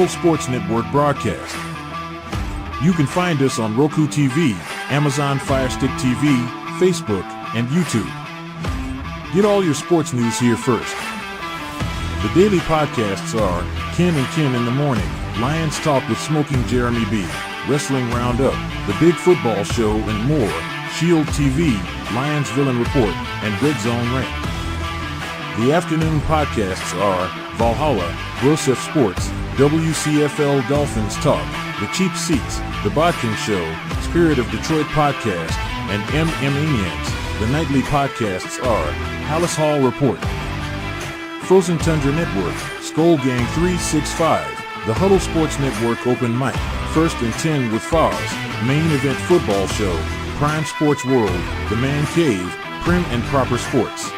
Sports Network broadcast. You can find us on Roku TV, Amazon Fire Stick TV, Facebook, and YouTube. Get all your sports news here first. The daily podcasts are Ken and Ken in the Morning, Lions Talk with Smoking Jeremy B, Wrestling Roundup, The Big Football Show, and more, Shield TV, Lions Villain Report, and Red Zone Rant. The afternoon podcasts are Valhalla, Grosef Sports, WCFL Dolphins Talk, The Cheap Seats, The Bodkin Show, Spirit of Detroit Podcast, and Maniacs. The nightly podcasts are Hallis Hall Report, Frozen Tundra Network, Skull Gang 365, The Huddle Sports Network Open Mic, First and 10 with Foz, Main Event Football Show, Prime Sports World, The Man Cave, Prim and Proper Sports.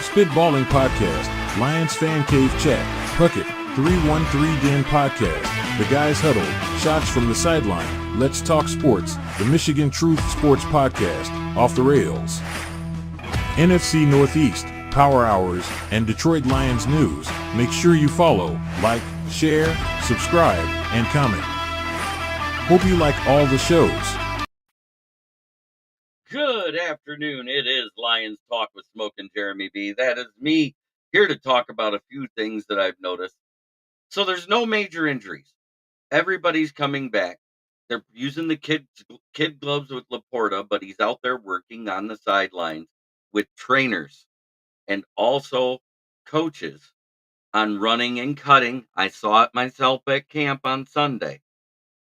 Spitballing Podcast, Lions Fan Cave Chat, Puckett, 313 Den Podcast, The Guys Huddle, Shots from the Sideline, Let's Talk Sports, The Michigan Truth Sports Podcast, Off the Rails, NFC Northeast, Power Hours, and Detroit Lions News. Make sure you follow, like, share, subscribe, and comment. Hope you like all the shows. Good afternoon. It is Lions Talk with Smoking Jeremy B. That is me, here to talk about a few things that I've noticed. So there's no major injuries. Everybody's coming back. They're using the kid gloves with Laporta, but he's out there working on the sidelines with trainers and also coaches on running and cutting. I saw it myself at camp on Sunday.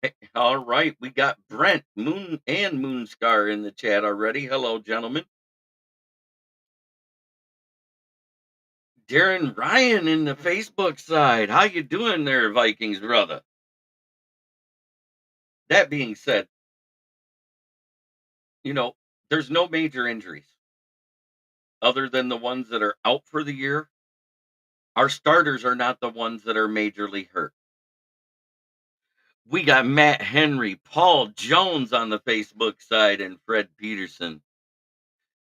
Hey, all right, we got Brent, Moon, and Moonscar in the chat already. Hello, gentlemen. Darren Ryan in the Facebook side. How you doing there, Vikings brother? That being said, there's no major injuries other than the ones that are out for the year. Our starters are not the ones that are majorly hurt. We got Matt Henry, Paul Jones on the Facebook side, and Fred Peterson.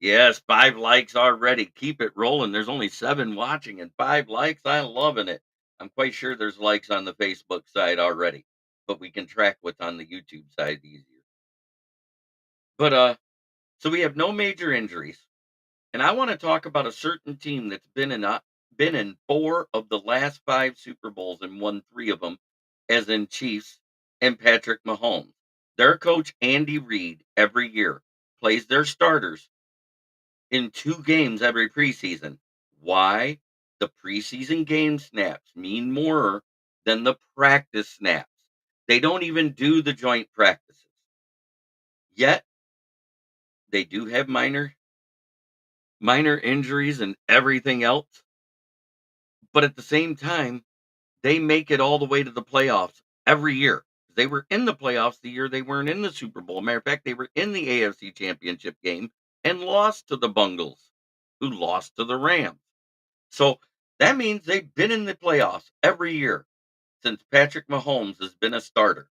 Yes, 5 likes already. Keep it rolling. There's only 7 watching and 5 likes. I'm loving it. I'm quite sure there's likes on the Facebook side already, but we can track what's on the YouTube side easier. But so we have no major injuries, and I want to talk about a certain team that's been in 4 of the last 5 Super Bowls and won 3 of them, as in Chiefs and Patrick Mahomes. Their coach Andy Reid every year plays their starters in 2 games every preseason. Why? The preseason game snaps mean more than the practice snaps. They don't even do the joint practices. Yet, they do have minor injuries and everything else. But at the same time, they make it all the way to the playoffs every year. They were in the playoffs the year they weren't in the Super Bowl. Matter of fact, they were in the AFC Championship game and lost to the Bungles, who lost to the Rams. So that means they've been in the playoffs every year since Patrick Mahomes has been a starter.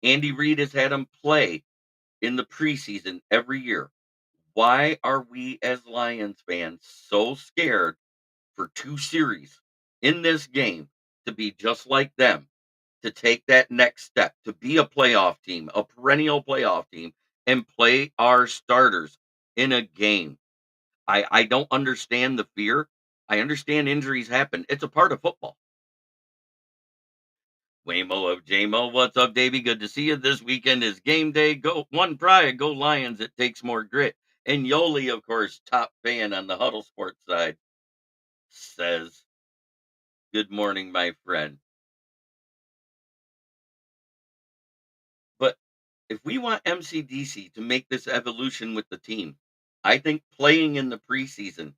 Andy Reid has had him play in the preseason every year. Why are we as Lions fans so scared for 2 series in this game to be just like them, to take that next step, to be a playoff team, a perennial playoff team, and play our starters in a game? I don't understand the fear. I understand injuries happen. It's a part of football. Waymo of JMO, what's up, Davey? Good to see you. This weekend is game day. Go one pride, go Lions. It takes more grit. And Yoli, of course, top fan on the Huddle Sports side, says, "Good morning, my friend." But if we want MCDC to make this evolution with the team, I think playing in the preseason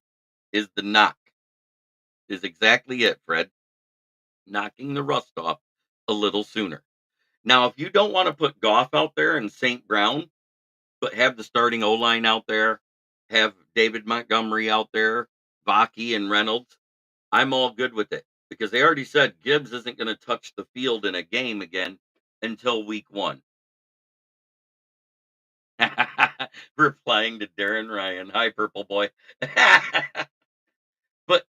is the knock. Is exactly it, Fred. Knocking the rust off a little sooner. Now, if you don't want to put Goff out there and St. Brown, but have the starting O line out there, have David Montgomery out there, Vaki and Reynolds, I'm all good with it because they already said Gibbs isn't going to touch the field in a game again until week 1. Replying to Darren Ryan. Hi, Purple Boy. But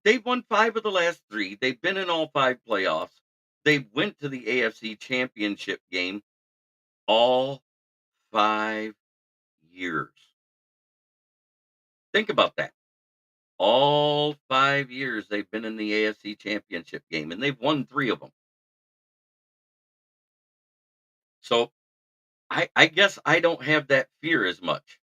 They've won 5 of the last 3. They've been in all 5 playoffs. They went to the AFC Championship game all 5 years. Think about that. All 5 years they've been in the AFC Championship game, and they've won 3 of them. So, I guess I don't have that fear as much.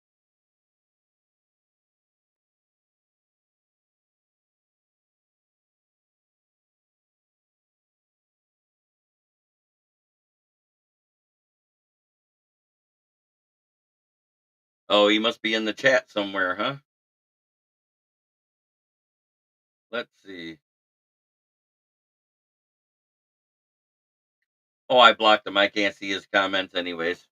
Oh, he must be in the chat somewhere, huh? Let's see. Oh, I blocked him. I can't see his comments anyways.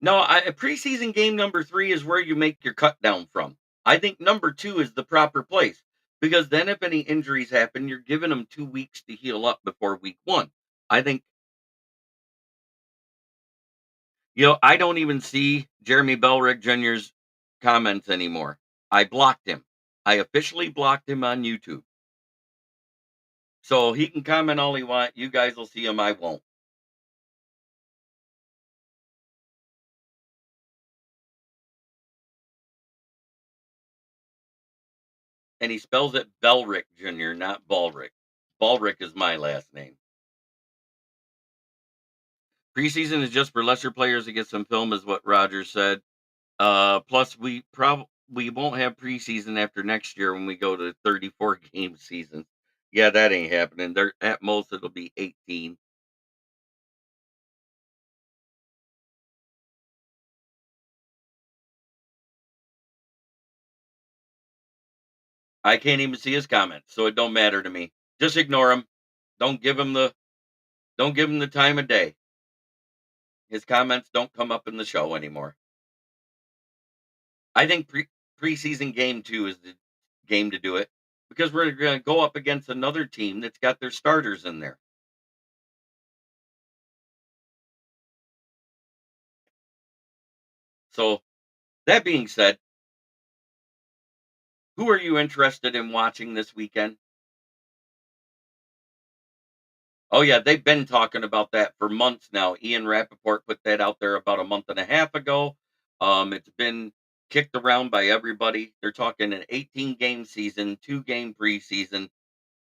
No, preseason game number 3 is where you make your cut down from. I think number 2 is the proper place because then if any injuries happen, you're giving them 2 weeks to heal up before week 1. I think, I don't even see Jeremy Belrick Jr.'s comments anymore. I blocked him. I officially blocked him on YouTube. So he can comment all he want. You guys will see him. I won't. And he spells it Belrick Jr., not Ballrick. Ballrick is my last name. Preseason is just for lesser players to get some film, is what Rogers said. Plus, we won't have preseason after next year when we go to 34 game seasons. Yeah, that ain't happening. There at most it'll be 18. I can't even see his comments, so it don't matter to me. Just ignore him. Don't give him the don't give him the time of day. His comments don't come up in the show anymore. I think preseason game 2 is the game to do it because we're going to go up against another team that's got their starters in there. So, that being said, who are you interested in watching this weekend? Oh, yeah, they've been talking about that for months now. Ian Rappaport put that out there about a month and a half ago. It's been kicked around by everybody. They're talking an 18-game season, 2-game preseason,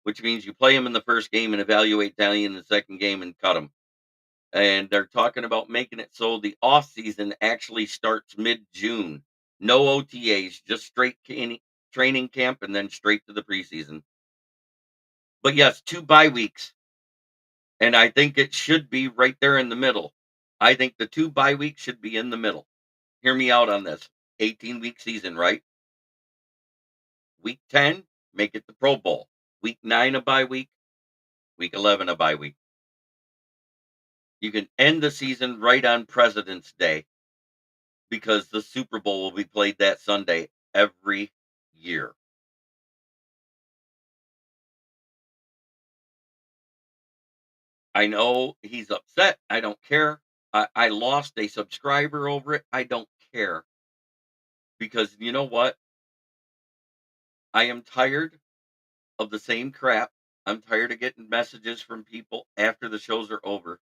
which means you play them in the first game and evaluate talent in the second game and cut them. And they're talking about making it so the off season actually starts mid-June. No OTAs, just straight training camp and then straight to the preseason. But yes, 2 bye weeks, and I think it should be right there in the middle. I think the 2 bye weeks should be in the middle. Hear me out on this. 18-week season, right? Week 10, make it the Pro Bowl. Week 9 a bye week, week 11 a bye week. You can end the season right on President's Day because the Super Bowl will be played that Sunday every year. I know he's upset. I don't care. I lost a subscriber over it. I don't care because you know what? I am tired of the same crap. I'm tired of getting messages from people after the shows are over.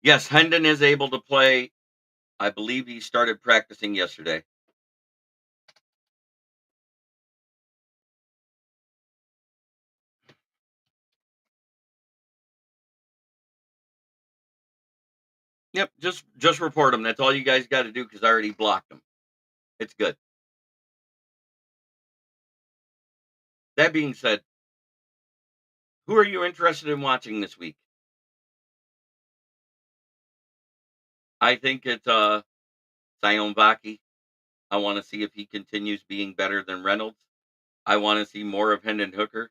Yes, Hendon is able to play. I believe he started practicing yesterday. Yep, just report him. That's all you guys got to do because I already blocked him. It's good. That being said, who are you interested in watching this week? I think it's Sion Vaki. I want to see if he continues being better than Reynolds. I want to see more of Hendon Hooker.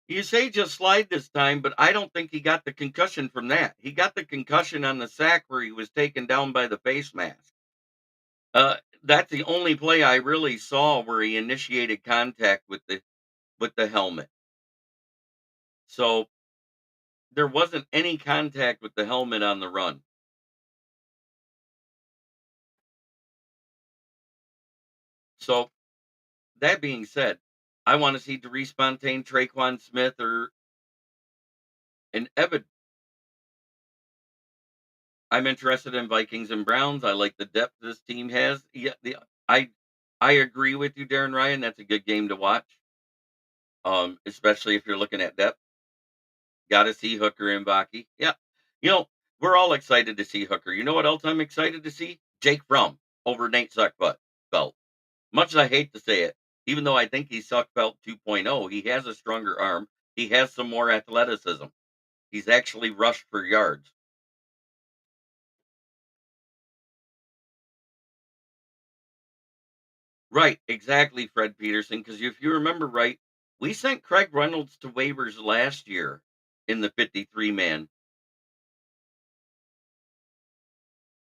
You say just slide this time, but I don't think he got the concussion from that. He got the concussion on the sack where he was taken down by the face mask. That's the only play I really saw where he initiated contact with the helmet. So there wasn't any contact with the helmet on the run. So that being said, I want to see Derice Fontaine, Traquan Smith, or an Evan. I'm interested in Vikings and Browns. I like the depth this team has. Yeah, I I agree with you, Darren Ryan. That's a good game to watch. Especially if you're looking at depth. Got to see Hooker and Baki. Yeah, you know we're all excited to see Hooker. You know what else I'm excited to see? Jake Fromm over Nate Suckbutt belt. Much as I hate to say it, even though I think he's Suckbelt 2.0, he has a stronger arm. He has some more athleticism. He's actually rushed for yards. Right, exactly, Fred Peterson. Because if you remember right, we sent Craig Reynolds to waivers last year in the 53 man.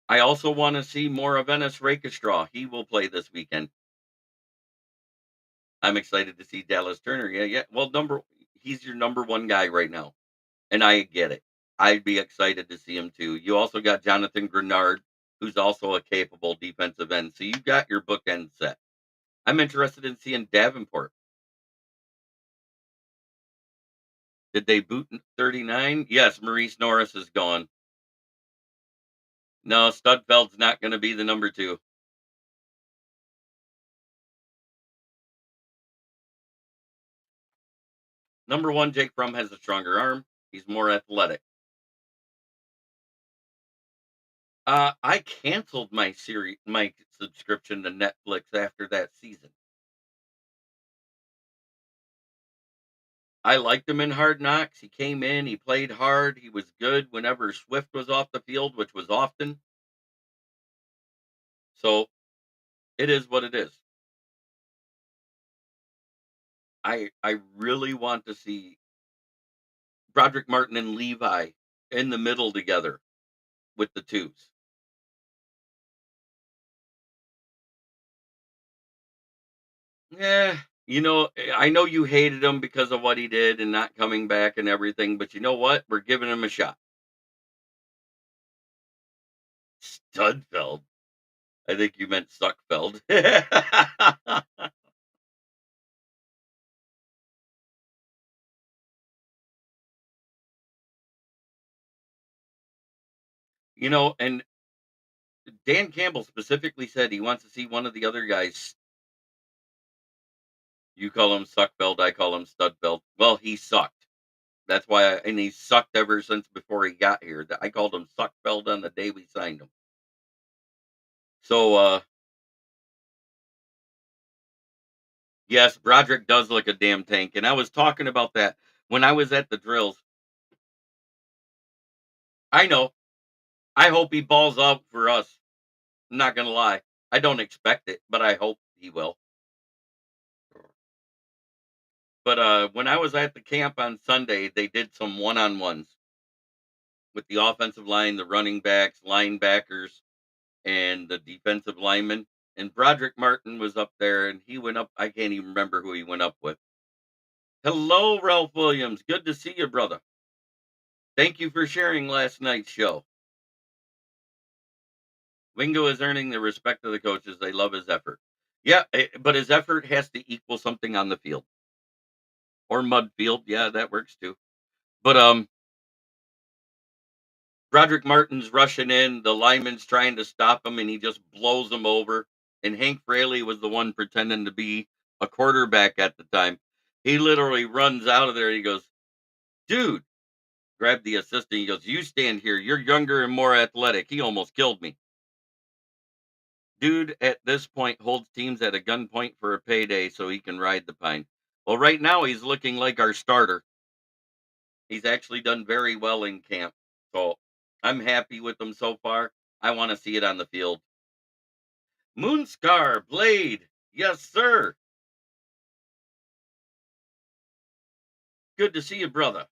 I also want to see more of Ennis Rakestraw. He will play this weekend. I'm excited to see Dallas Turner. Yeah, yeah. Well, he's your number one guy right now, and I get it. I'd be excited to see him too. You also got Jonathan Grenard, who's also a capable defensive end. So you've got your bookend set. I'm interested in seeing Davenport. Did they boot 39? Yes, Maurice Norris is gone. No, Studfeld's not going to be the number two. Number one, Jake Fromm has a stronger arm. He's more athletic. I canceled my subscription to Netflix after that season. I liked him in Hard Knocks. He came in, he played hard, he was good whenever Swift was off the field, which was often. So it is what it is. I really want to see Broderick Martin and Levi in the middle together with the twos. Yeah, I know you hated him because of what he did and not coming back and everything, but you know what? We're giving him a shot. Studfeld. I think you meant Suckfeld. And Dan Campbell specifically said he wants to see one of the other guys. You call him Suckfeld, I call him Studfeld. Well, he sucked. That's why, and he sucked ever since before he got here. I called him Suckfeld on the day we signed him. So, yes, Broderick does look a damn tank, and I was talking about that when I was at the drills. I know. I hope he balls out for us. I'm not gonna lie. I don't expect it, but I hope he will. But when I was at the camp on Sunday, they did some one-on-ones with the offensive line, the running backs, linebackers, and the defensive linemen. And Broderick Martin was up there, and he went up. I can't even remember who he went up with. Hello, Ralph Williams. Good to see you, brother. Thank you for sharing last night's show. Wingo is earning the respect of the coaches. They love his effort. Yeah, but his effort has to equal something on the field or mud field. Yeah, that works too. But Broderick Martin's rushing in, the lineman's trying to stop him, and he just blows him over. And Hank Fraley was the one pretending to be a quarterback at the time. He literally runs out of there. He goes, "Dude," grabbed the assistant. He goes, "You stand here. You're younger and more athletic." He almost killed me. Dude, at this point, holds teams at a gunpoint for a payday so he can ride the pine. Well, right now, he's looking like our starter. He's actually done very well in camp. So I'm happy with him so far. I want to see it on the field. Moonscar Blade. Yes, sir. Good to see you, brother.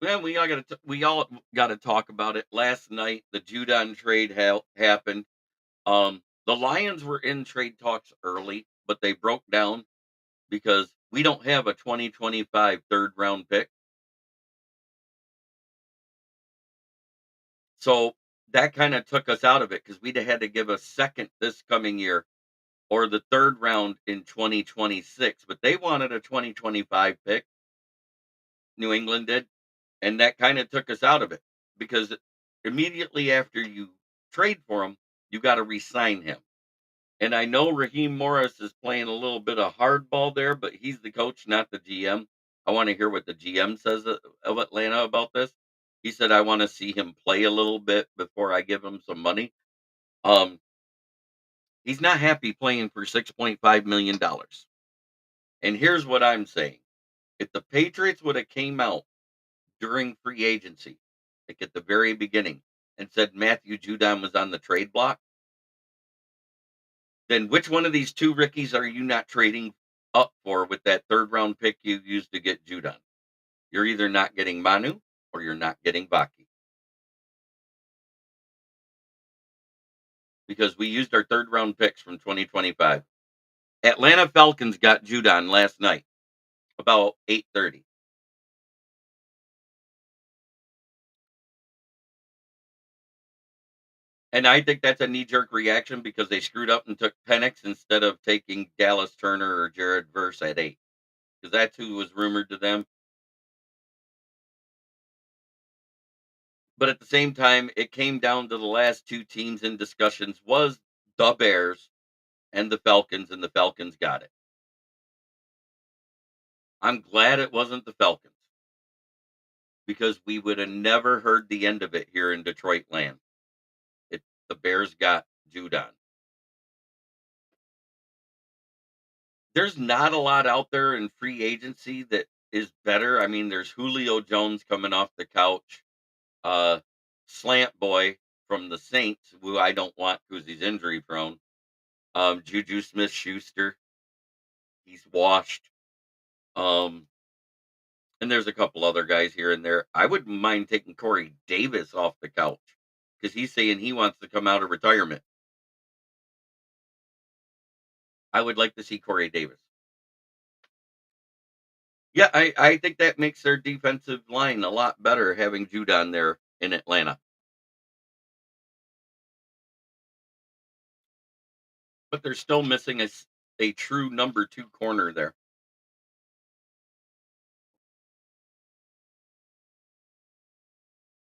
Man, we all got to talk about it. Last night, the Judon trade happened. The Lions were in trade talks early, but they broke down because we don't have a 2025 third round pick. So that kind of took us out of it because we'd have had to give a second this coming year or the third round in 2026. But they wanted a 2025 pick, New England did. And that kind of took us out of it because immediately after you trade for him, you got to re-sign him. And I know Raheem Morris is playing a little bit of hardball there, but he's the coach, not the GM. I want to hear what the GM says of Atlanta about this. He said, I want to see him play a little bit before I give him some money. Um, he's not happy playing for $6.5 million. And here's what I'm saying. If the Patriots would have came out during free agency, like at the very beginning, and said Matthew Judon was on the trade block, then which one of these two Rickies are you not trading up for with that third round pick you used to get Judon? You're either not getting Manu or you're not getting Baki because we used our third round picks from 2025. Atlanta Falcons got Judon last night about 8:30. And I think that's a knee jerk reaction because they screwed up and took Penix instead of taking Dallas Turner or Jared Verse at 8 because that's who was rumored to them. But at the same time, it came down to the last two teams in discussions was the Bears and the Falcons got it. I'm glad it wasn't the Falcons because we would have never heard the end of it here in Detroit land. It the Bears got Judon. There's not a lot out there in free agency that is better. I mean, there's Julio Jones coming off the couch, uh, Slant Boy from the Saints, who I don't want because he's injury prone. Juju Smith Schuster, he's washed. Um, and there's a couple other guys here and there. I wouldn't mind taking Corey Davis off the couch because he's saying he wants to come out of retirement. I would like to see Corey Davis. Yeah, I think that makes their defensive line a lot better having Judon there in Atlanta. But they're still missing a true number two corner there.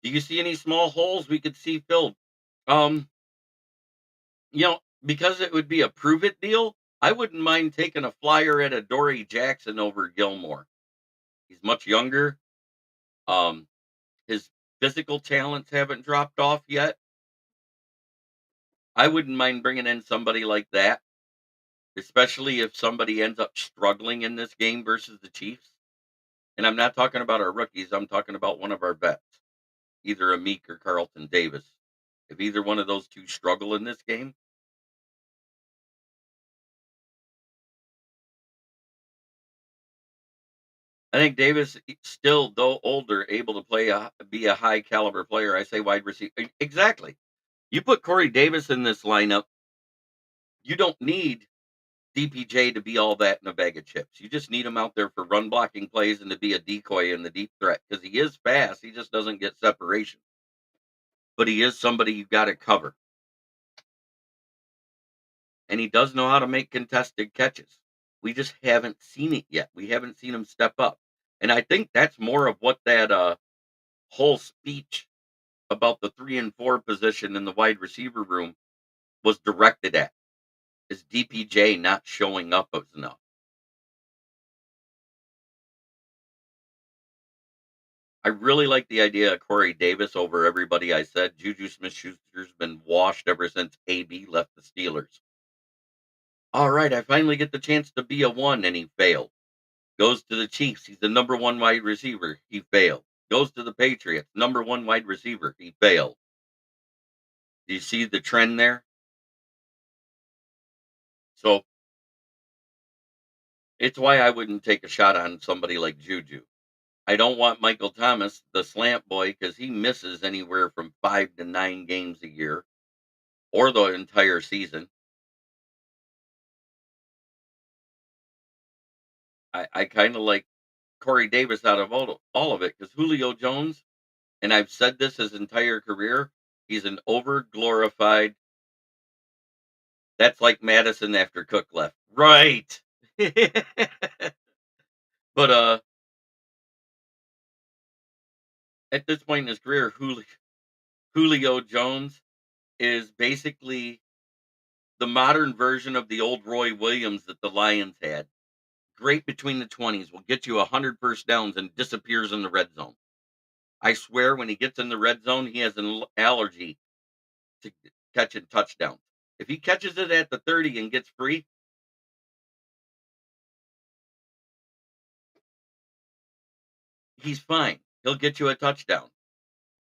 Do you see any small holes we could see filled? Um, because it would be a prove it deal, I wouldn't mind taking a flyer at a Dory Jackson over Gilmore. He's much younger. Um, his physical talents haven't dropped off yet. I wouldn't mind bringing in somebody like that, especially if somebody ends up struggling in this game versus the Chiefs. And I'm not talking about our rookies. I'm talking about one of our vets, either a Meek or Carlton Davis. If either one of those two struggle in this game, I think Davis still, though older, able to be a high caliber player. I say wide receiver. Exactly. You put Corey Davis in this lineup, you don't need DPJ to be all that in a bag of chips. You just need him out there for run blocking plays and to be a decoy in the deep threat because he is fast. He just doesn't get separation, but he is somebody you got to cover. And he does know how to make contested catches. We just haven't seen it yet. We haven't seen him step up. And I think that's more of what that whole speech about the 3 and 4 position in the wide receiver room was directed at is DPJ not showing up as enough. I really like the idea of Corey Davis over everybody I said. Juju Smith Schuster's been washed ever since AB left the Steelers. All right, I finally get the chance to be a one, and he failed. Goes to the Chiefs. He's the number one wide receiver. He failed. Goes to the Patriots. Number one wide receiver. He failed. Do you see the trend there? So it's why I wouldn't take a shot on somebody like Juju. I don't want Michael Thomas, the slant boy, because he misses anywhere from 5 to 9 games a year or the entire season. I kind of like Corey Davis out of all of it because Julio Jones, and I've said this his entire career, He's an over glorified. That's like Madison after Cook left. Right. But at this point in his career, Julio Jones is basically the modern version of the old Roy Williams that the Lions had. Great between the 20s, will get you 100 first downs and disappears in the red zone. I swear when he gets in the red zone, he has an allergy to catching touchdowns. If he catches it at the 30 and gets free, he's fine. He'll get you a touchdown.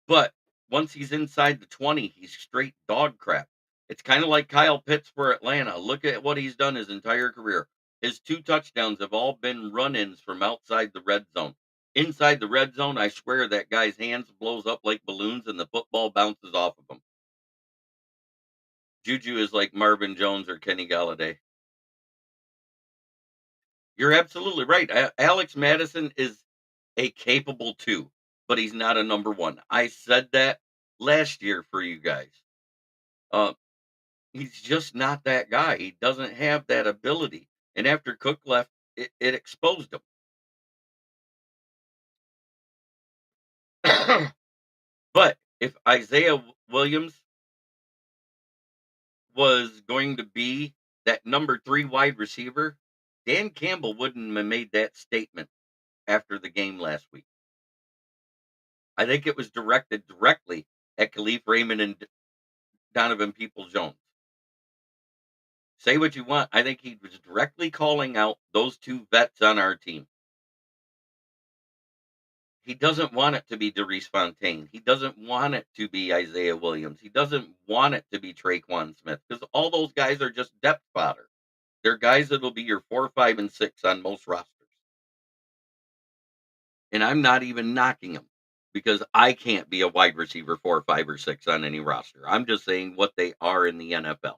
But once he's inside the 20, he's straight dog crap. It's kind of like Kyle Pitts for Atlanta. Look at what he's done his entire career. His 2 touchdowns have all been run-ins from outside the red zone. Inside the red zone, I swear that guy's hands blows up like balloons and the football bounces off of him. Juju is like Marvin Jones or Kenny Galladay. You're absolutely right. Alex Madison is a capable 2, but he's not a number 1. I said that last year for you guys. Uh, he's just not that guy. He doesn't have that ability. And after Cook left, it exposed him. But if Isaiah Williams was going to be that number 3 wide receiver, Dan Campbell wouldn't have made that statement after the game last week. I think it was directed directly at Khalif Raymond and Donovan Peoples-Jones. Say what you want. I think he was directly calling out those 2 vets on our team. He doesn't want it to be Derice Fontaine. He doesn't want it to be Isaiah Williams. He doesn't want it to be Traquan Smith because all those guys are just depth fodder. They're guys that'll be your 4, 5, and 6 on most rosters. And I'm not even knocking them because I can't be a wide receiver 4, 5, or 6 on any roster. I'm just saying what they are in the NFL.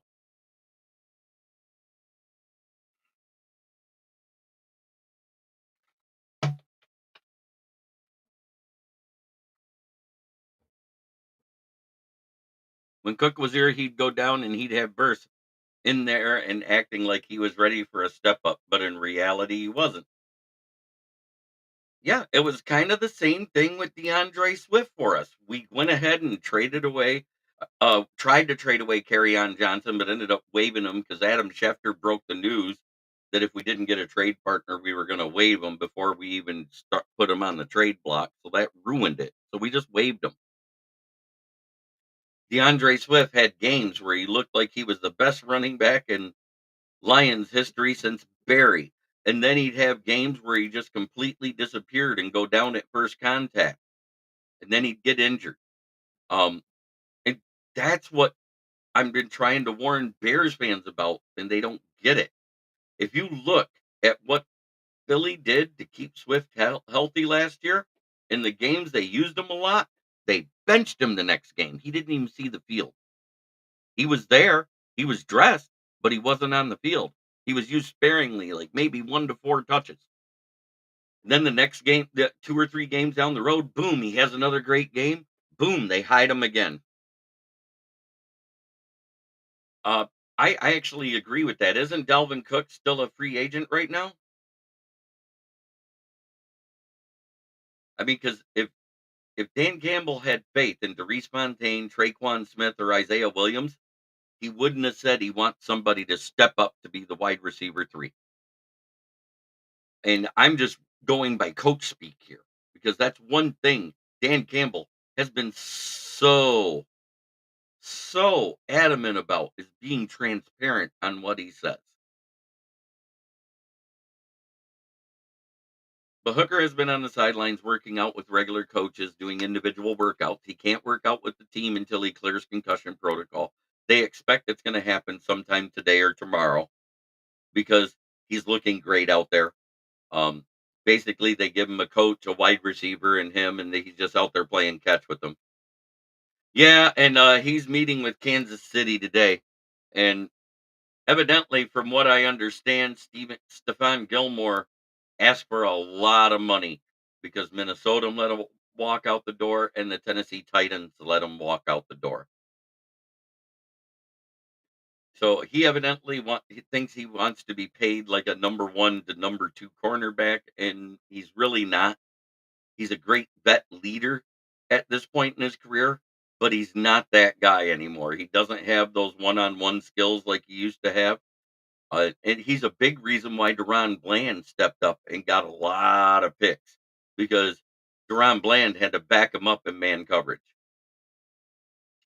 When Cook was here, he'd go down and he'd have bursts in there and acting like he was ready for a step up, but in reality, he wasn't. Yeah, it was kind of the same thing with DeAndre Swift for us. We went ahead and traded away, tried to trade away on Johnson, but ended up waiving him because Adam Schefter broke the news that if we didn't get a trade partner, we were going to waive him before we even put him on the trade block. So that ruined it. So we just waived him. DeAndre Swift had games where he looked like he was the best running back in Lions history since Barry. And then he'd have games where he just completely disappeared and go down at first contact. And then he'd get injured. Um, and that's what I've been trying to warn Bears fans about, and they don't get it. If you look at what Philly did to keep Swift healthy last year, in the games they used him a lot, they benched him the next game. He didn't even see the field. He was there, he was dressed, but he wasn't on the field. He was used sparingly, like maybe 1 to 4 touches. And then the next game, the 2 or 3 games down the road, boom, he has another great game. Boom, they hide him again. Uh, I actually agree with that. Isn't Dalvin Cook still a free agent right now? I mean, because if Dan Campbell had faith in Derice Fontaine, Traquan Smith, or Isaiah Williams, he wouldn't have said he wants somebody to step up to be the wide receiver 3. And I'm just going by coach speak here because that's one thing Dan Campbell has been so adamant about is being transparent on what he says. But Hooker has been on the sidelines working out with regular coaches, doing individual workouts. He can't work out with the team until he clears concussion protocol. They expect it's going to happen sometime today or tomorrow because he's looking great out there. Basically, they give him a coach, a wide receiver, and him, and he's just out there playing catch with them. Yeah, and he's meeting with Kansas City today, and evidently, from what I understand, Stephon Gilmore asked for a lot of money because Minnesota let him walk out the door, and the Tennessee Titans let him walk out the door. So he evidently he thinks he wants to be paid like a number one to number two cornerback, and he's really not. He's a great vet leader at this point in his career, but he's not that guy anymore. He doesn't have those one-on-one skills like he used to have. And he's a big reason why Deron Bland stepped up and got a lot of picks because Deron Bland had to back him up in man coverage.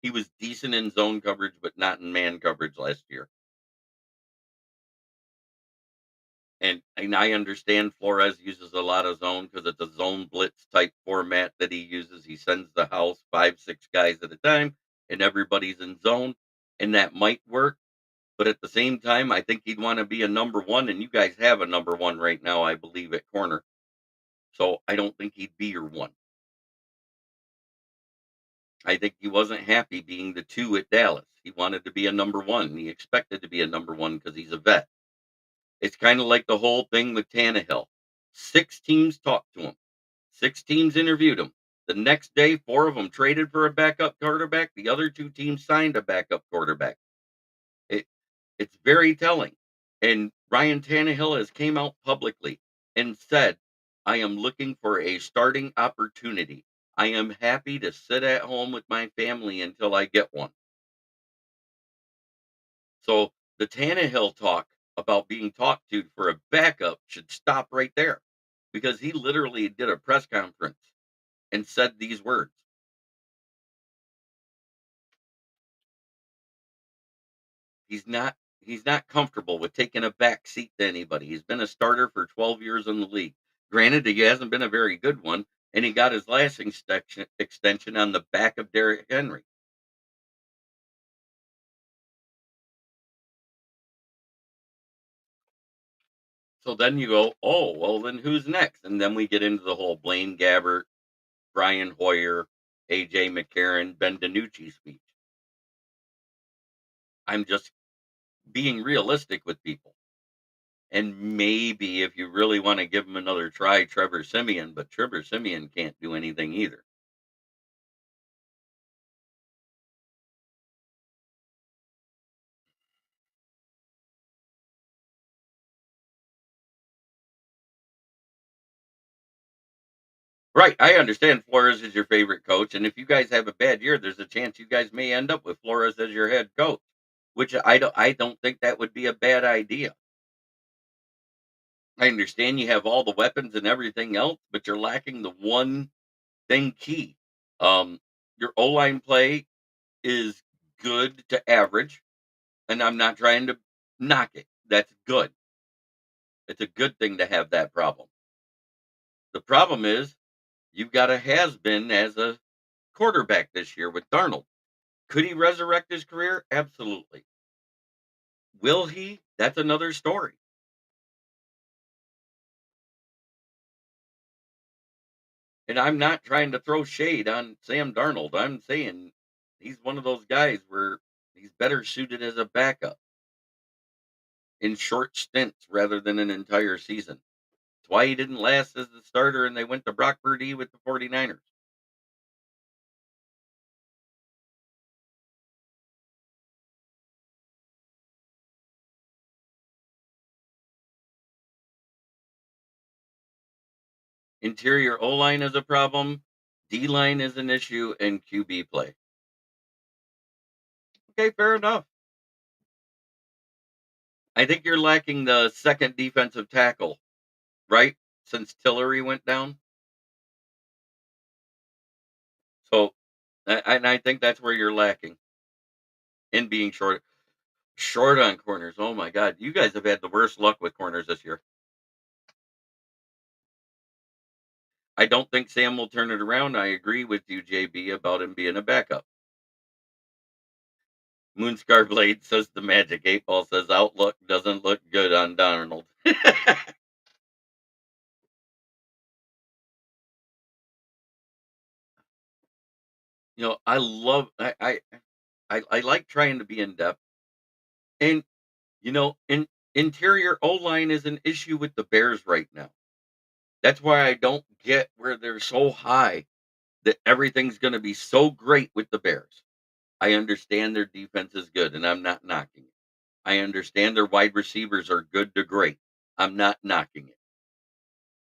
He was decent in zone coverage, but not in man coverage last year. And I understand Flores uses a lot of zone because it's a zone blitz type format that he uses. He sends the house 5, 6 guys at a time, and everybody's in zone, and that might work. But at the same time, I think he'd want to be a number one, and you guys have a number one right now, I believe, at corner. So I don't think he'd be your one. I think he wasn't happy being the two at Dallas. He wanted to be a number one, and he expected to be a number one because he's a vet. It's kind of like the whole thing with Tannehill. 6 teams talked to him. 6 teams interviewed him. The next day, 4 of them traded for a backup quarterback. The other 2 teams signed a backup quarterback. It it's very telling. And Ryan Tannehill has came out publicly and said, "I am looking for a starting opportunity. I am happy to sit at home with my family until I get one." So the Tannehill talk about being talked to for a backup should stop right there because he literally did a press conference and said these words. He's not comfortable with taking a back seat to anybody. He's been a starter for 12 years in the league. Granted, he hasn't been a very good one, and he got his last extension on the back of Derrick Henry. So then you go, oh, well, then who's next? And then we get into the whole Blaine Gabbert, Brian Hoyer, AJ McCarron, Ben DiNucci speech. I'm just being realistic with people. And maybe if you really want to give him another try, Trevor Simeon, but Trevor Simeon can't do anything either. Right. I understand Flores is your favorite coach. And if you guys have a bad year, there's a chance you guys may end up with Flores as your head coach, which I don't think that would be a bad idea. I understand you have all the weapons and everything else, but you're lacking the one thing key. Um, your O line play is good to average, and I'm not trying to knock it. That's good. It's a good thing to have that problem. The problem is you've got a has been as a quarterback this year with Darnold. Could he resurrect his career? Absolutely. Will he? That's another story. And I'm not trying to throw shade on Sam Darnold. I'm saying he's one of those guys where he's better suited as a backup in short stints rather than an entire season. That's why he didn't last as the starter and they went to Brock Purdy with the 49ers. Interior O line is a problem, D line is an issue, and QB play. Okay, fair enough. I think you're lacking the second defensive tackle, right? Since Tillery went down. So, and I think that's where you're lacking in being short on corners. Oh my God, you guys have had the worst luck with corners this year. I don't think Sam will turn it around. I agree with you, JB, about him being a backup. Moonscar Blade says the Magic 8 Ball says outlook doesn't look good on Donald. I love I like trying to be in depth. And interior O line is an issue with the Bears right now. That's why I don't get where they're so high that everything's going to be so great with the Bears. I understand their defense is good, and I'm not knocking it. I understand their wide receivers are good to great. I'm not knocking it.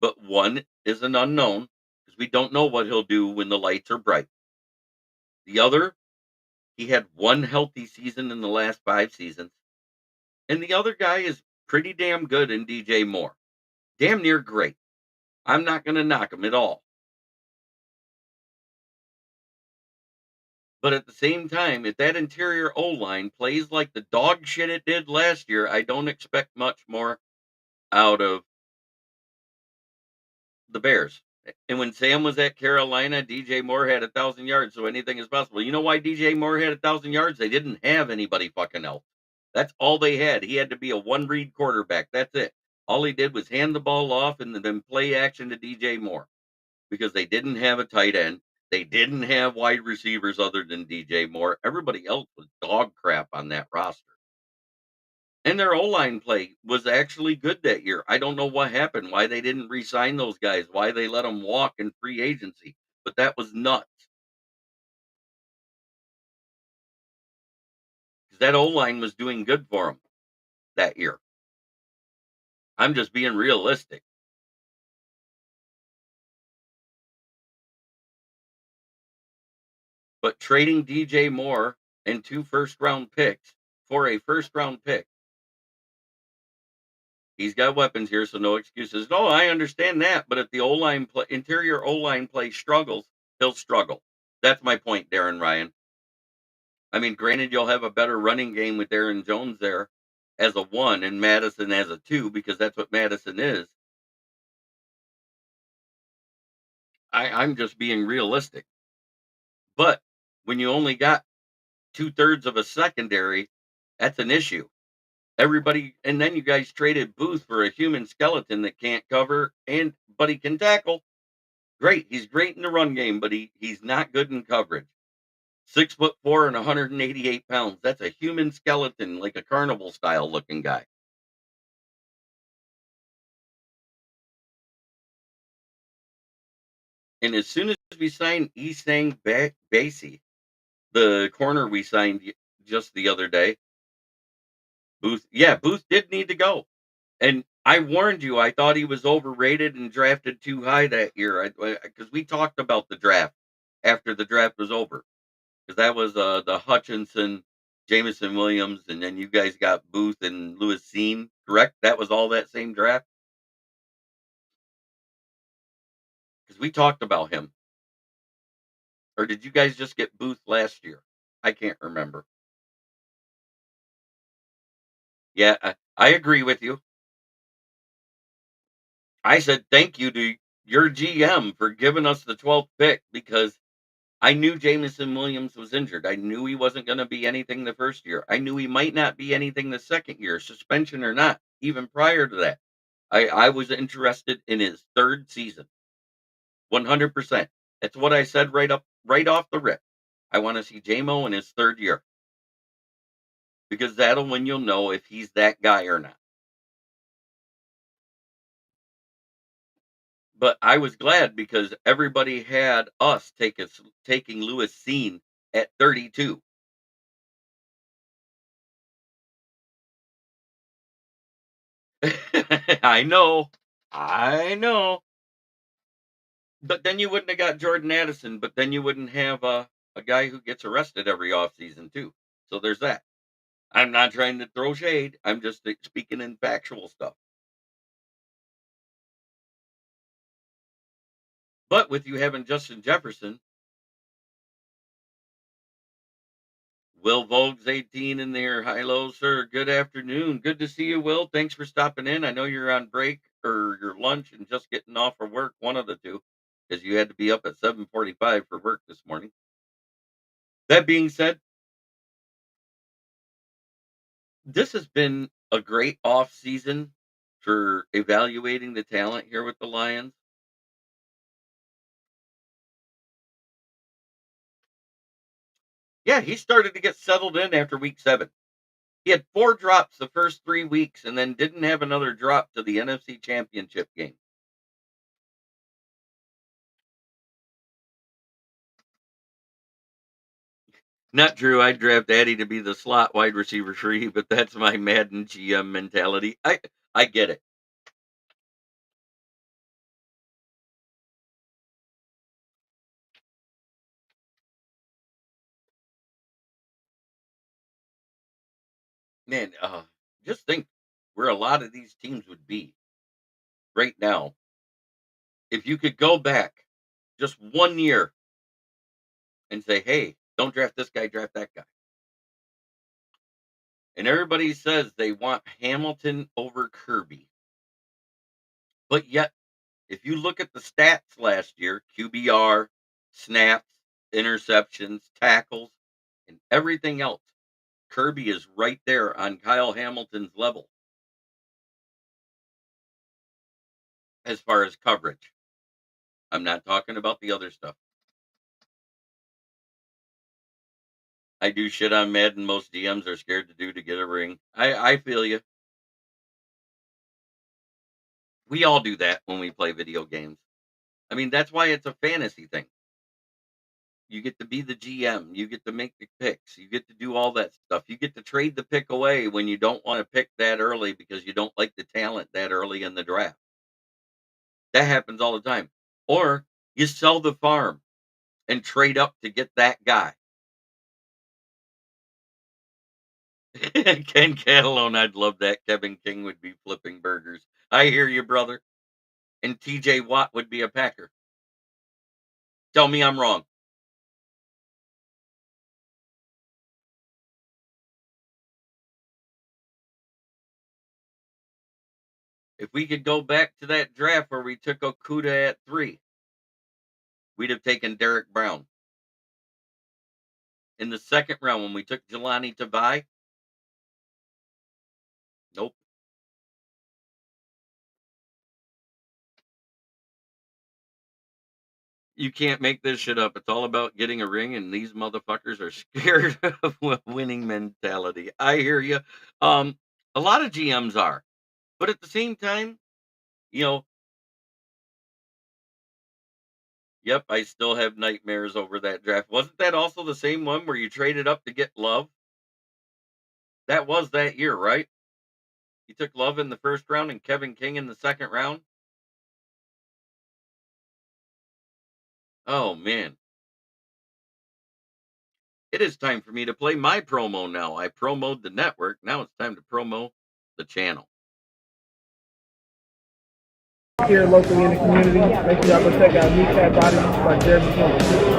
But one is an unknown because we don't know what he'll do when the lights are bright. The other, he had one healthy season in the last 5 seasons. And the other guy is pretty damn good in DJ Moore. Damn near great. I'm not going to knock him at all. But at the same time, if that interior O line plays like the dog shit it did last year, I don't expect much more out of the Bears. And when Sam was at Carolina, DJ Moore had 1,000 yards, so anything is possible. You know why DJ Moore had 1,000 yards? They didn't have anybody fucking else. That's all they had. He had to be a one read quarterback. That's it. All he did was hand the ball off and then play action to DJ Moore because they didn't have a tight end. They didn't have wide receivers other than DJ Moore. Everybody else was dog crap on that roster. And their O-line play was actually good that year. I don't know what happened, why they didn't re-sign those guys, why they let them walk in free agency, but that was nuts. Because that O-line was doing good for them that year. I'm just being realistic. But trading DJ Moore and 2 first-round picks for a first-round pick, he's got weapons here, so no excuses. No, I understand that, but if the O-line interior O-line play struggles, he'll struggle. That's my point, Darren Ryan. I mean, granted, you'll have a better running game with Aaron Jones there as a 1 and Madison as a 2 because that's what Madison is. I'm just being realistic. But when you only got 2/3 of a secondary, that's an issue. Everybody, and then you guys traded Booth for a human skeleton that can't cover but he can tackle. Great. He's great in the run game, but he's not good in coverage. 6'4" and 188 pounds. That's a human skeleton, like a carnival style looking guy. And as soon as we signed Isang Basie, the corner we signed just the other day, Booth did need to go. And I warned you, I thought he was overrated and drafted too high that year. Because we talked about the draft after the draft was over. Because that was the Hutchinson, Jameson Williams, and then you guys got Booth and Lewis Seen, correct? That was all that same draft? Because we talked about him. Or did you guys just get Booth last year? I can't remember. Yeah, I agree with you. I said thank you to your GM for giving us the 12th pick because I knew Jameson Williams was injured. I knew he wasn't going to be anything the first year. I knew he might not be anything the second year, suspension or not, even prior to that. I was interested in his third season, 100%. That's what I said right off the rip. I want to see JMO in his third year because that'll when you'll know if he's that guy or not. But I was glad because everybody had us taking Lewis Seen at 32. I know. I know. But then you wouldn't have got Jordan Addison, but then you wouldn't have a guy who gets arrested every offseason too. So there's that. I'm not trying to throw shade. I'm just speaking in factual stuff. But with you having Justin Jefferson, Will Vogue's 18 in there. Hello, sir. Good afternoon. Good to see you, Will. Thanks for stopping in. I know you're on break or your lunch and just getting off of work, one of the two, because you had to be up at 7:45 for work this morning. That being said, this has been a great off season for evaluating the talent here with the Lions. Yeah, he started to get settled in after week 7. He had 4 drops the first 3 weeks and then didn't have another drop to the NFC Championship game. Not true. I'd draft Addy to be the slot wide receiver free, but that's my Madden GM mentality. I get it. Man, just think where a lot of these teams would be right now if you could go back just 1 year and say, "Hey, don't draft this guy, draft that guy." And everybody says they want Hamilton over Kirby. But yet, if you look at the stats last year, QBR, snaps, interceptions, tackles, and everything else, Kirby is right there on Kyle Hamilton's level as far as coverage. I'm not talking about the other stuff. I do shit on Madden most DMs are scared to do to get a ring. I feel you. We all do that when we play video games. I mean, that's why it's a fantasy thing. You get to be the GM, you get to make the picks, you get to do all that stuff. You get to trade the pick away when you don't want to pick that early because you don't like the talent that early in the draft. That happens all the time. Or you sell the farm and trade up to get that guy. Ken Catalone, I'd love that. Kevin King would be flipping burgers. I hear you, brother. And TJ Watt would be a Packer. Tell me I'm wrong. If we could go back to that draft where we took Okuda at 3, we'd have taken Derek Brown. In the second round, when we took Jelani Tavai, nope. You can't make this shit up. It's all about getting a ring, and these motherfuckers are scared of winning mentality. I hear you. Um, a lot of GMs are, but at the same time, you know, yep, I still have nightmares over that draft. Wasn't that also the same one where you traded up to get Love? That was that year, right? You took Love in the first round and Kevin King in the second round. Oh man, it is time for me to play my promo now. I promoted the network. Now it's time to promo the channel. Here locally in the community, make sure y'all go check out Meat Cat Body by Jeremy Campbell.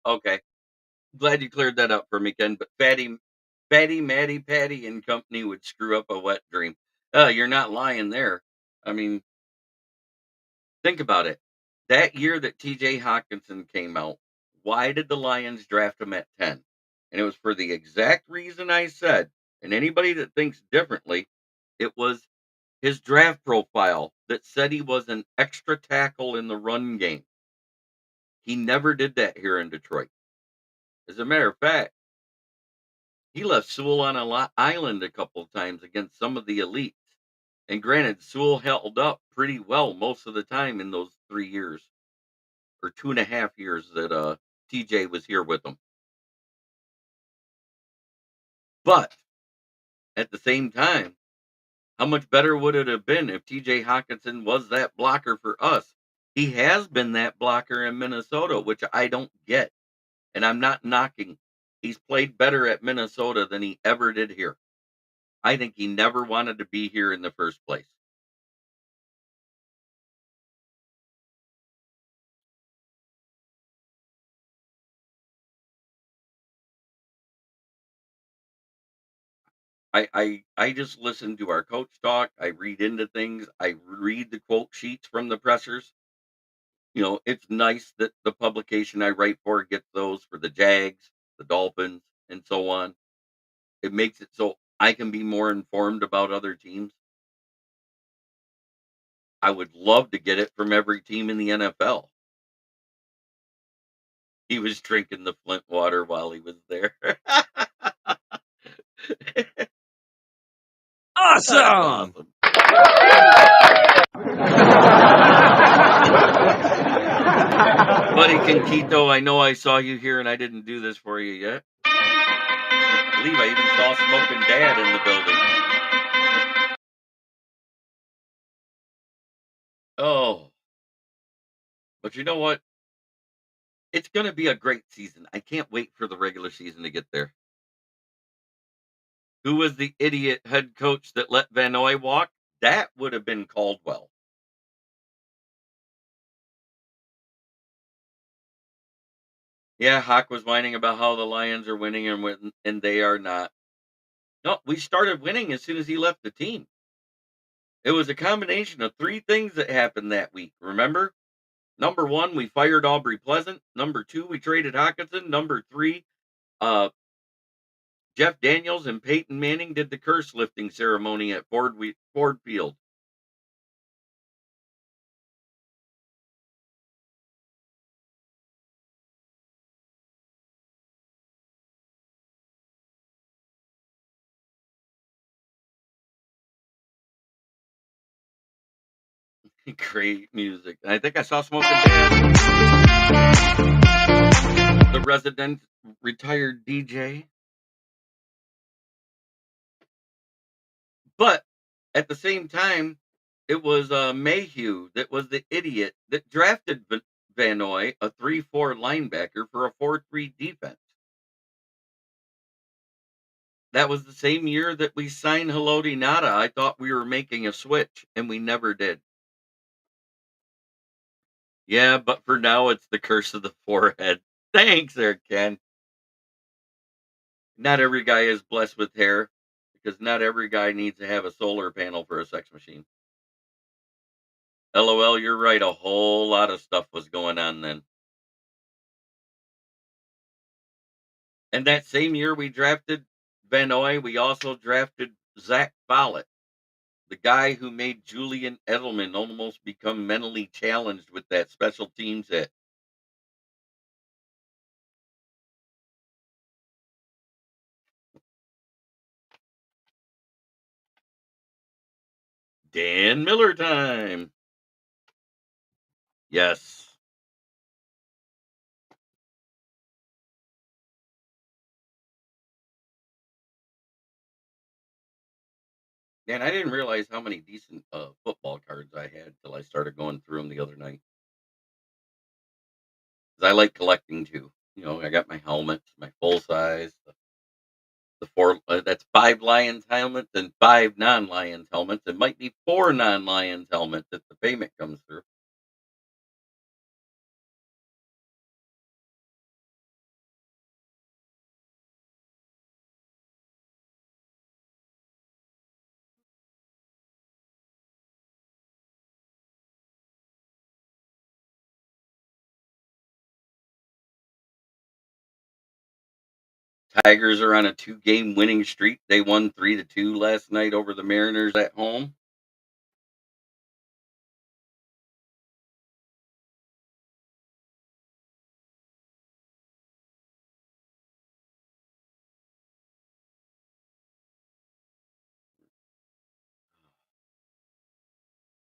Okay, glad you cleared that up for me, Ken. But Fatty, Matty, Patty, and company would screw up a wet dream. You're not lying there. I mean, think about it. That year that TJ Hawkinson came out, why did the Lions draft him at 10? And it was for the exact reason I said. And anybody that thinks differently, it was his draft profile that said he was an extra tackle in the run game. He never did that here in Detroit. As a matter of fact, he left Sewell on a island a couple of times against some of the elites. And granted, Sewell held up pretty well most of the time in those 3 years or 2.5 years that TJ was here with them. But at the same time, how much better would it have been if TJ Hawkinson was that blocker for us? He has been that blocker in Minnesota, which I don't get. And I'm not knocking. He's played better at Minnesota than he ever did here. I think he never wanted to be here in the first place. I just listen to our coach talk. I read into things. I read the quote sheets from the pressers. It's nice that the publication I write for gets those for the Jags, the Dolphins, and so on. It makes it so I can be more informed about other teams. I would love to get it from every team in the NFL. He was drinking the Flint water while he was there. That's Awesome! awesome. Buddy Conquito, I know I saw you here and I didn't do this for you yet. I believe I even saw Smoking Dad in the building. Oh, but you know what? It's going to be a great season. I can't wait for the regular season to get there. Who was the idiot head coach that let Van Noy walk? That would have been Caldwell. Yeah, Hawk was whining about how the Lions are winning and they are not. No, we started winning as soon as he left the team. It was a combination of three things that happened that week. Remember? Number one, we fired Aubrey Pleasant. Number two, we traded Hawkinson. Number three, uh, Jeff Daniels and Peyton Manning did the curse lifting ceremony at Ford Field. Great music. I think I saw Smoking Dad, the resident retired DJ. But at the same time, it was Mayhew that was the idiot that drafted Van Noy, a 3-4 linebacker, for a 4-3 defense. That was the same year that we signed Haloti Nada. I thought we were making a switch, and we never did. Yeah, but for now, it's the curse of the forehead. Thanks there, Ken. Not every guy is blessed with hair because not every guy needs to have a solar panel for a sex machine. LOL, you're right. A whole lot of stuff was going on then. And that same year we drafted Van Noy, we also drafted Zach Follett, the guy who made Julian Edelman almost become mentally challenged with that special teams hit. Dan Miller time. Yes. And I didn't realize how many decent football cards I had till I started going through them the other night. 'Cause I like collecting too. I got my helmets, my full size, the four. That's 5 Lions helmets and 5 non-Lions helmets. It might be 4 non-Lions helmets if the payment comes through. Tigers are on a 2-game winning streak. They won 3-2 last night over the Mariners at home.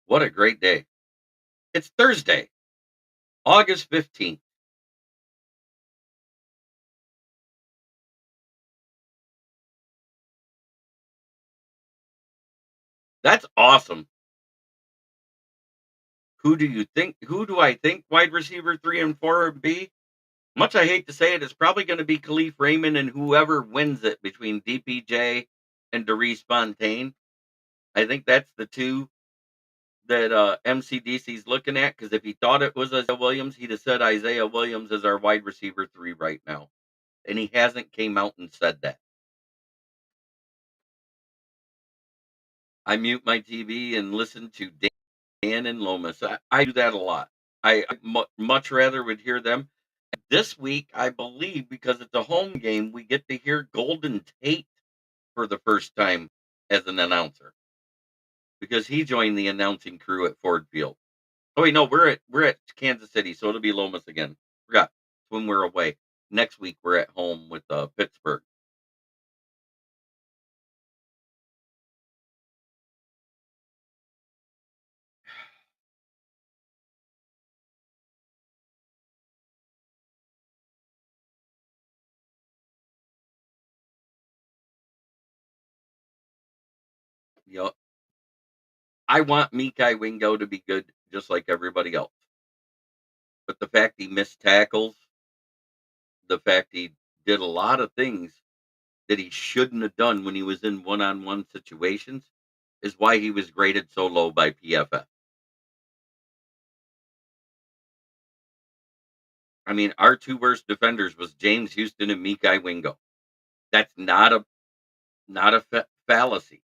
What a great day. It's Thursday, August 15th. That's awesome. Who do I think wide receiver 3 and 4 would be? Much I hate to say it, it's probably going to be Khalif Raymond and whoever wins it between DPJ and Derice Fontaine. I think that's the two that MCDC's looking at, because if he thought it was Isaiah Williams, he'd have said Isaiah Williams is our wide receiver 3 right now. And he hasn't came out and said that. I mute my TV and listen to Dan and Lomas. I do that a lot. I much rather would hear them. This week, I believe, because it's a home game, we get to hear Golden Tate for the first time as an announcer because he joined the announcing crew at Ford Field. Oh wait, no, we're at Kansas City, so it'll be Lomas again. Forgot when we're away. Next week we're at home with Pittsburgh. You know, I want Mikai Wingo to be good just like everybody else. But the fact he missed tackles, the fact he did a lot of things that he shouldn't have done when he was in one-on-one situations is why he was graded so low by PFF. I mean, our two worst defenders was James Houston and Mikai Wingo. That's not a fallacy.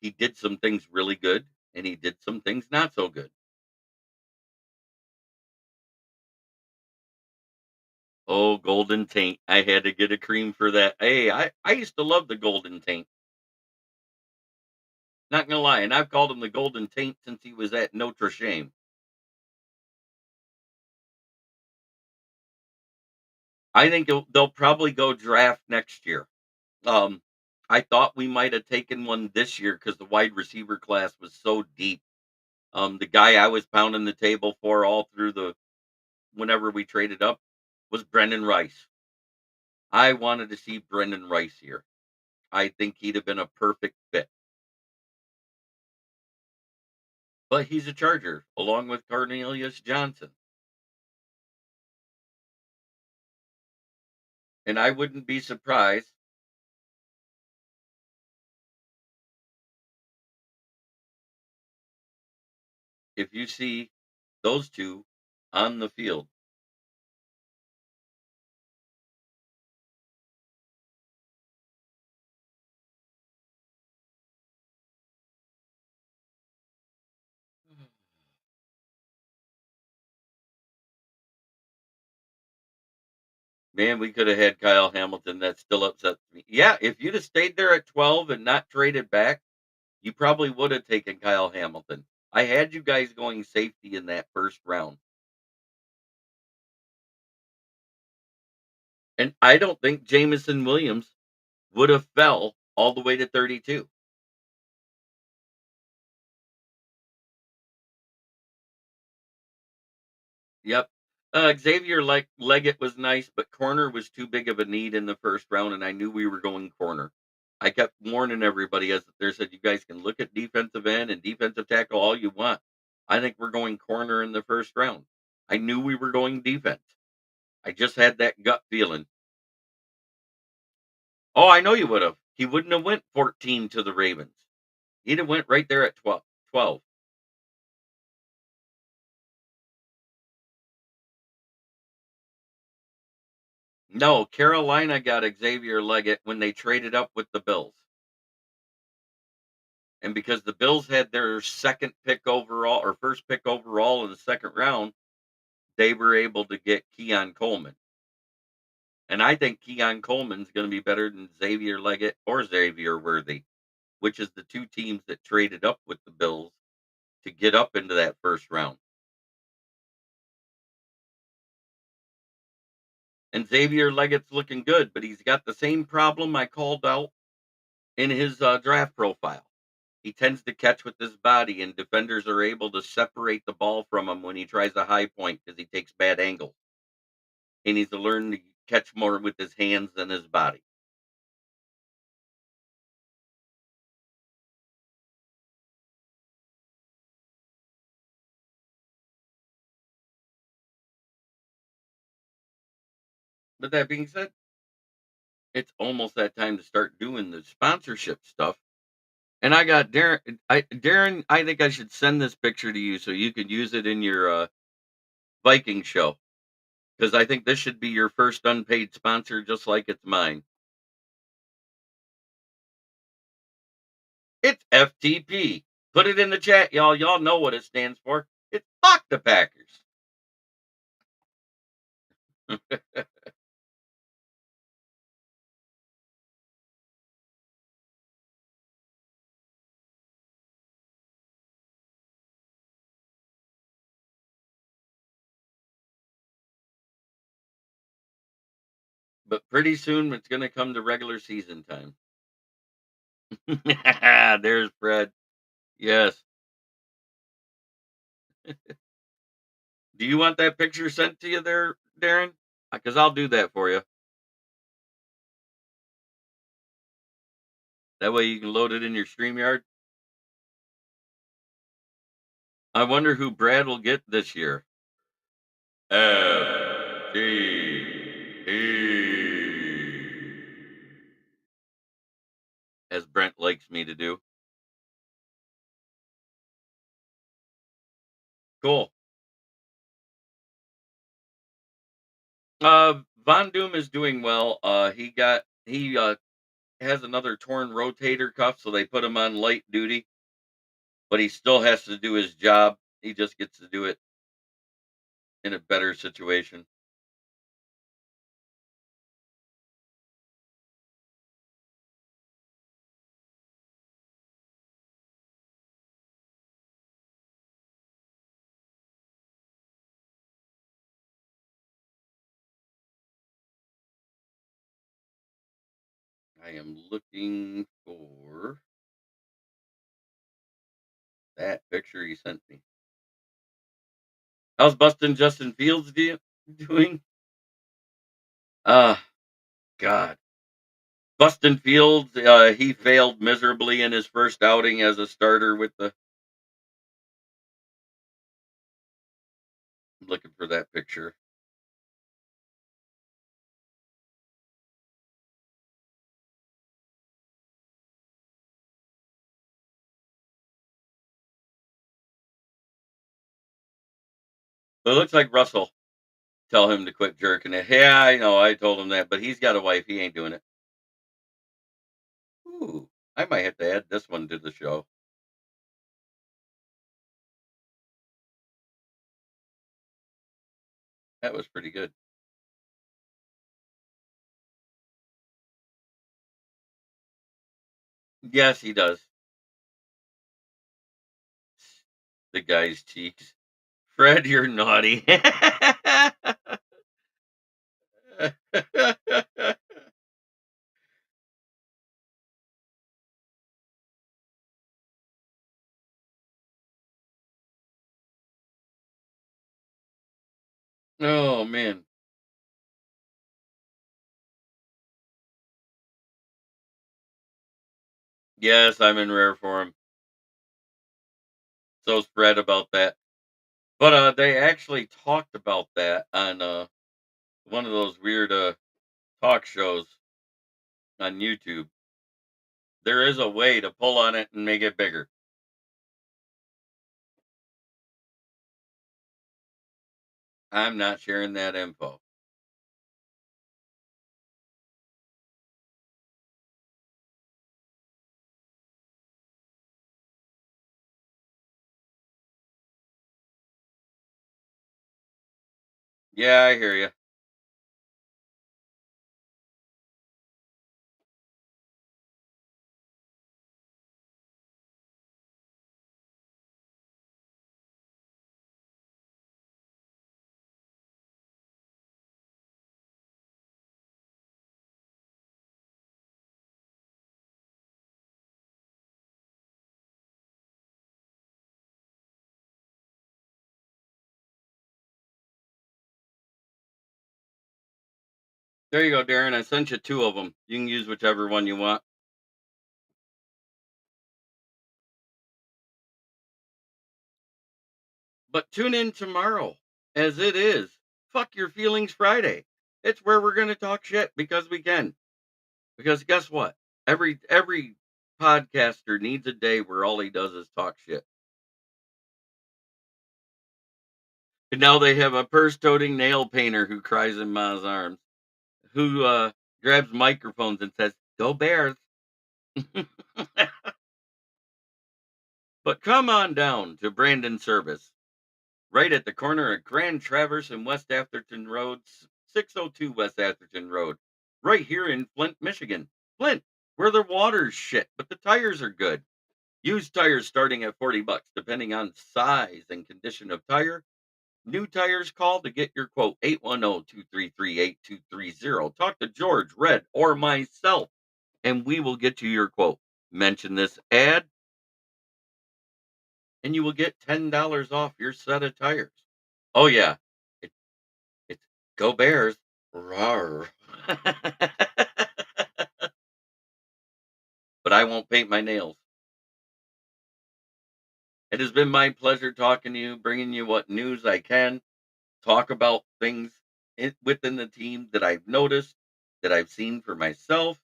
He did some things really good, and he did some things not so good. Oh, Golden Taint. I had to get a cream for that. Hey, I used to love the Golden Taint. Not gonna lie, and I've called him the Golden Taint since he was at Notre Dame. I think they'll probably go draft next year. Um, I thought we might have taken one this year because the wide receiver class was so deep. The guy I was pounding the table for all through the whenever we traded up was Brendan Rice. I wanted to see Brendan Rice here. I think he'd have been a perfect fit. But he's a Charger along with Cornelius Johnson. And I wouldn't be surprised if you see those two on the field. Man, we could have had Kyle Hamilton. That still upsets me. Yeah, if you'd have stayed there at 12 and not traded back, you probably would have taken Kyle Hamilton. I had you guys going safety in that first round. And I don't think Jamison Williams would have fell all the way to 32. Yep. Xavier Leggett was nice, but corner was too big of a need in the first round, and I knew we were going corner. I kept warning everybody as there said, you guys can look at defensive end and defensive tackle all you want. I think we're going corner in the first round. I knew we were going defense. I just had that gut feeling. Oh, I know you would have. He wouldn't have went 14 to the Ravens. He'd have went right there at 12. No, Carolina got Xavier Leggett when they traded up with the Bills. And because the Bills had their second pick overall or first pick overall in the second round, they were able to get Keon Coleman. And I think Keon Coleman's going to be better than Xavier Leggett or Xavier Worthy, which is the two teams that traded up with the Bills to get up into that first round. And Xavier Leggett's looking good, but he's got the same problem I called out in his draft profile. He tends to catch with his body, and defenders are able to separate the ball from him when he tries a high point because he takes bad angles. He needs to learn to catch more with his hands than his body. But that being said, it's almost that time to start doing the sponsorship stuff. And I got Darren. I think I should send this picture to you so you can use it in your Viking show because I think this should be your first unpaid sponsor, just like it's mine. It's FTP. Put it in the chat, y'all. Y'all know what it stands for. It's fuck the Packers. But pretty soon it's going to come to regular season time. There's Fred. Yes. Do you want that picture sent to you there, Darren? Because I'll do that for you. That way you can load it in your StreamYard. I wonder who Brad will get this year. FTP. As Brent likes me to do. Cool. Von Doom is doing well. He has another torn rotator cuff, so they put him on light duty, but he still has to do his job. He just gets to do it in a better situation. I am looking for that picture he sent me. How's Bustin' Justin Fields doing? God. Bustin' Fields, he failed miserably in his first outing as a starter with the. I'm looking for that picture. But it looks like Russell tell him to quit jerking it. Yeah, I know. I told him that, but he's got a wife. He ain't doing it. Ooh, I might have to add this one to the show. That was pretty good. Yes, he does. The guy's cheeks. Fred, you're naughty. Oh man. Yes, I'm in rare form. So's Fred about that. But they actually talked about that on one of those weird talk shows on YouTube. There is a way to pull on it and make it bigger. I'm not sharing that info. Yeah, I hear you. There you go, Darren. I sent you two of them. You can use whichever one you want. But tune in tomorrow, as it is Fuck Your Feelings Friday. It's where we're going to talk shit because we can. Because guess what? Every podcaster needs a day where all he does is talk shit. And now they have a purse-toting nail painter who cries in Ma's arms, who grabs microphones and says, "Go Bears." But come on down to Brandon Service, right at the corner of Grand Traverse and West Atherton Roads, 602 West Atherton Road, right here in Flint, Michigan. Flint, where the water's shit, but the tires are good. Used tires starting at $40, depending on size and condition of tire. New tires, call to get your quote, 810-233-8230. Talk to George, Red, or myself, and we will get you your quote. Mention this ad, and you will get $10 off your set of tires. Oh, yeah. It, it's Go Bears. Rawr. But I won't paint my nails. It has been my pleasure talking to you, bringing you what news I can, talk about things within the team that I've noticed, that I've seen for myself.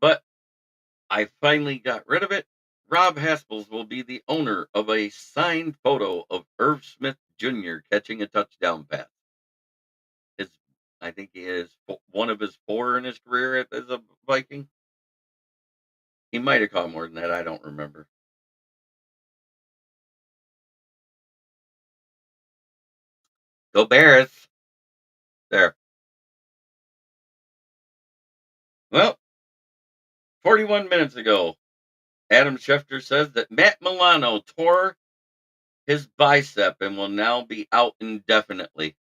But I finally got rid of it. Rob Haspels will be the owner of a signed photo of Irv Smith Jr. catching a touchdown pass. His, I think he is one of his four in his career as a Viking. He might have caught more than that. I don't remember. Go Bears. There. Well, 41 minutes ago, Adam Schefter says that Matt Milano tore his bicep and will now be out indefinitely.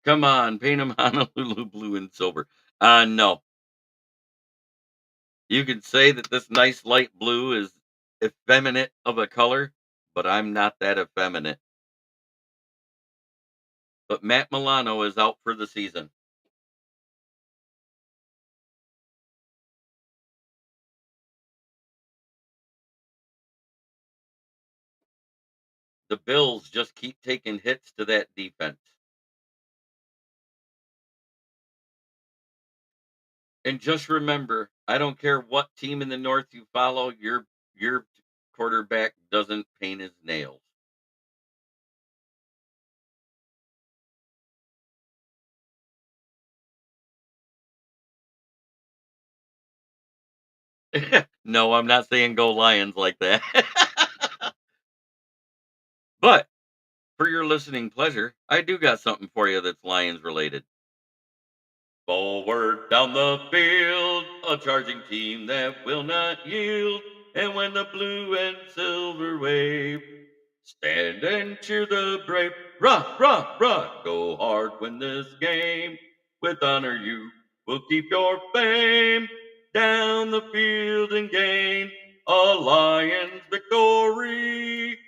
Come on, paint him Honolulu blue and silver. No. You could say that this nice light blue is effeminate of a color, but I'm not that effeminate. But Matt Milano is out for the season. The Bills just keep taking hits to that defense. And just remember, I don't care what team in the North you follow, your quarterback doesn't paint his nails. No, I'm not saying go Lions like that. But for your listening pleasure, I do got something for you that's Lions related. Forward down the field, a charging team that will not yield. And when the blue and silver wave, stand and cheer the brave. Rah, rah, rah, go hard, win this game. With honor you will keep your fame. Down the field and gain a Lions victory.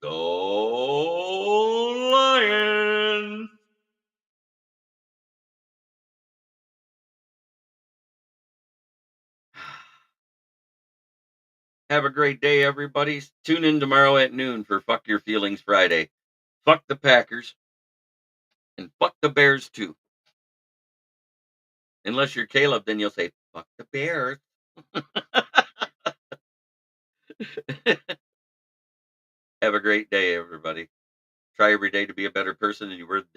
Go Lions! Have a great day, everybody. Tune in tomorrow at noon for Fuck Your Feelings Friday. Fuck the Packers and fuck the Bears too. Unless you're Caleb, then you'll say, fuck the Bears. Have a great day, everybody. Try every day to be a better person than you were the day